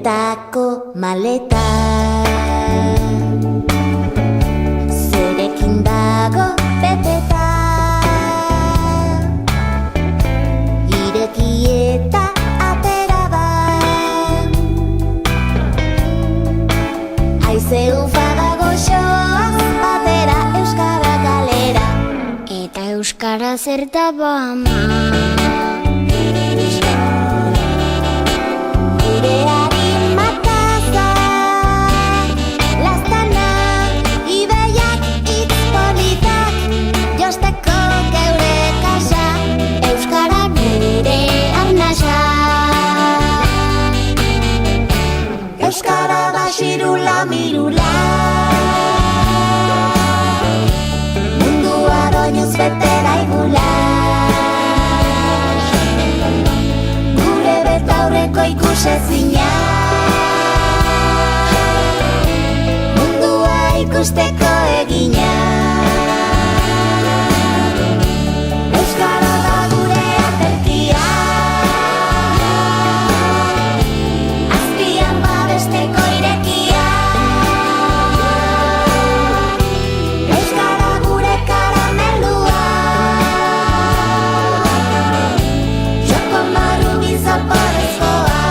Koloretako maleta zerekin dago beteta, ireki eta atera da. Haize ufaga goxoaz batera euskara kalera, eta euskara zerta bama. Gureari mataza, lastana, ibeiak hitz politak, josteko geure kasa, euskara gure arnasa. Euskara da xirula mirula, mundua doinuz bete daigula. Gure betaurreko ikusezina, mundua ikusteko egina. Euskara da gure aterkia, azpian babesteko irekia. Euskara gure karamelua, joko marugi zaporezkoa.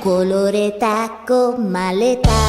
Koloretako maleta